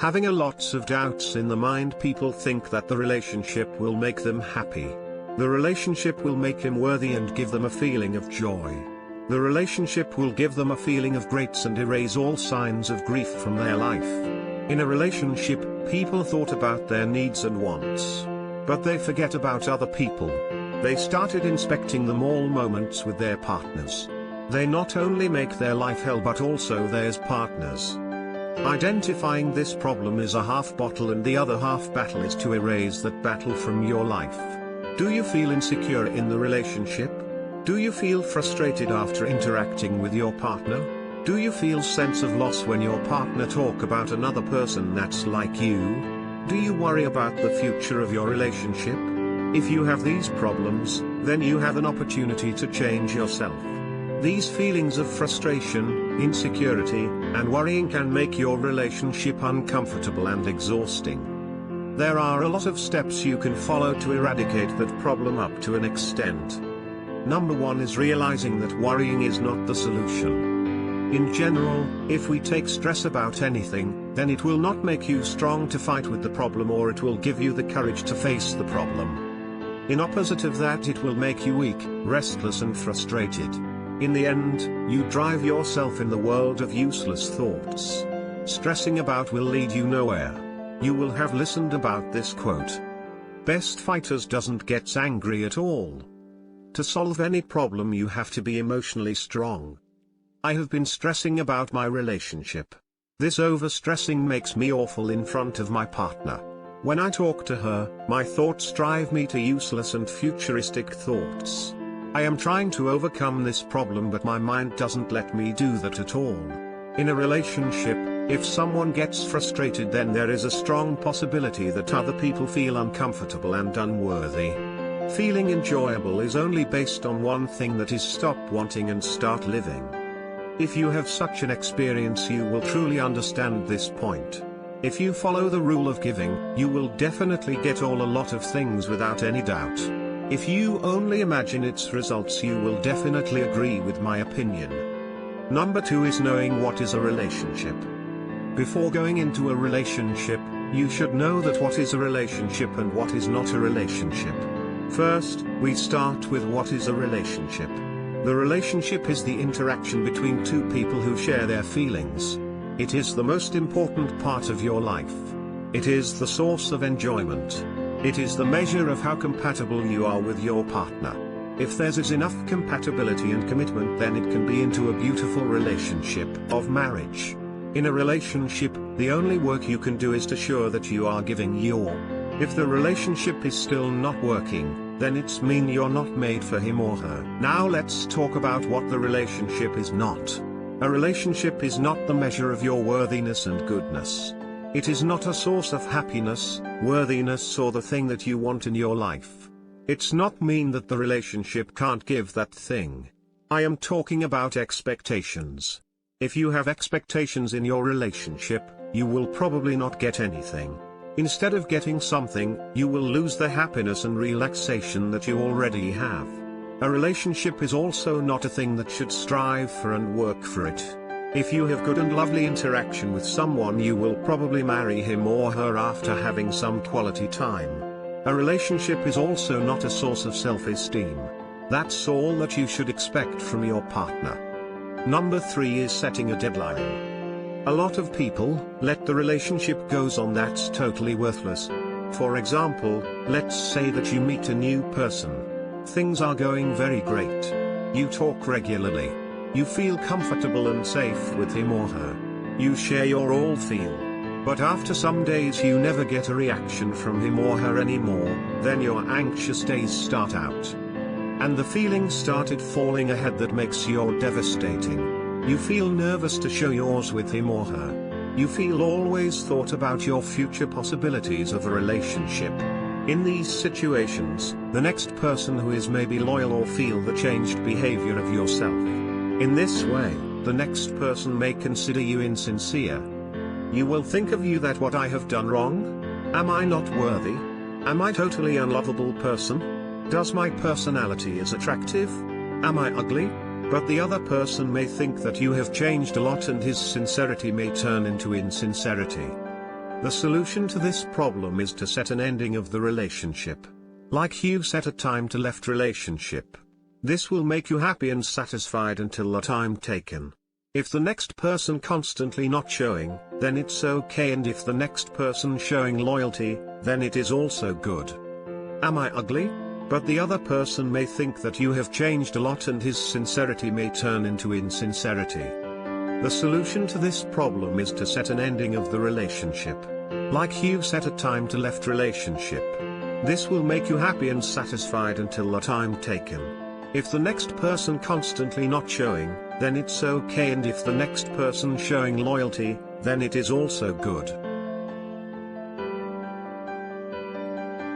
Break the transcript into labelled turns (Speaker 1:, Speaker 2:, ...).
Speaker 1: Having a lots of doubts in the mind, people think that the relationship will make them happy. The relationship will make him worthy and give them a feeling of joy. The relationship will give them a feeling of greats and erase all signs of grief from their life. In a relationship, people thought about their needs and wants. But they forget about other people. They started inspecting the small moments with their partners. They not only make their life hell but also theirs partners. Identifying this problem is a half bottle and the other half battle is to erase that battle from your life. Do you feel insecure in the relationship? Do you feel frustrated after interacting with your partner? Do you feel sense of loss when your partner talk about another person that's like you? Do you worry about the future of your relationship? If you have these problems, then you have an opportunity to change yourself. These feelings of frustration, insecurity, and worrying can make your relationship uncomfortable and exhausting. There are a lot of steps you can follow to eradicate that problem up to an extent. Number 1 is realizing that worrying is not the solution. In general, if we take stress about anything, then it will not make you strong to fight with the problem, or it will give you the courage to face the problem. In opposite of that, it will make you weak, restless and frustrated. In the end, you drive yourself in the world of useless thoughts. Stressing about will lead you nowhere. You will have listened about this quote. Best fighters doesn't get angry at all. To solve any problem you have to be emotionally strong. I have been stressing about my relationship. This overstressing makes me awful in front of my partner. When I talk to her, my thoughts drive me to useless and futuristic thoughts. I am trying to overcome this problem, but my mind doesn't let me do that at all. In a relationship, if someone gets frustrated, then there is a strong possibility that other people feel uncomfortable and unworthy. Feeling enjoyable is only based on one thing, that is stop wanting and start living. If you have such an experience, you will truly understand this point. If you follow the rule of giving, you will definitely get a lot of things without any doubt. If you only imagine its results, you will definitely agree with my opinion. Number 2 is knowing what is a relationship. Before going into a relationship, you should know that what is a relationship and what is not a relationship. First, we start with what is a relationship. The relationship is the interaction between two people who share their feelings. It is the most important part of your life. It is the source of enjoyment. It is the measure of how compatible you are with your partner. If there is enough compatibility and commitment, then it can be into a beautiful relationship of marriage. In a relationship, the only work you can do is to ensure that you are giving your. If the relationship is still not working, then it's mean you're not made for him or her. Now let's talk about what the relationship is not. A relationship is not the measure of your worthiness and goodness. It is not a source of happiness, worthiness, or the thing that you want in your life. It's not mean that the relationship can't give that thing. I am talking about expectations. If you have expectations in your relationship, you will probably not get anything. Instead of getting something, you will lose the happiness and relaxation that you already have. A relationship is also not a thing that should strive for and work for it. If you have good and lovely interaction with someone, you will probably marry him or her after having some quality time. A relationship is also not a source of self-esteem. That's all that you should expect from your partner. Number 3 is setting a deadline. A lot of people let the relationship goes on. That's totally worthless. For example, let's say that you meet a new person. Things are going very great. You talk regularly. You feel comfortable and safe with him or her. You share your all feel. But after some days you never get a reaction from him or her anymore, then your anxious days start out. And the feelings started falling ahead that makes you devastating. You feel nervous to show yours with him or her. You feel always thought about your future possibilities of a relationship. In these situations, the next person who is maybe loyal or feel the changed behavior of yourself. In this way, the next person may consider you insincere. You will think of you that what I have done wrong? Am I not worthy? Am I totally unlovable person? Does my personality is attractive? Am I ugly? But the other person may think that you have changed a lot and his sincerity may turn into insincerity. The solution to this problem is to set an ending of the relationship. Like you set a time to left relationship. This will make you happy and satisfied until the time taken. If the next person constantly not showing, then it's okay, and if the next person showing loyalty, then it is also good. Am I ugly? But the other person may think that you have changed a lot, and his sincerity may turn into insincerity. The solution to this problem is to set an ending of the relationship. Like you set a time to left relationship. This will make you happy and satisfied until the time taken. If the next person constantly not showing, then it's okay, and if the next person showing loyalty, then it is also good.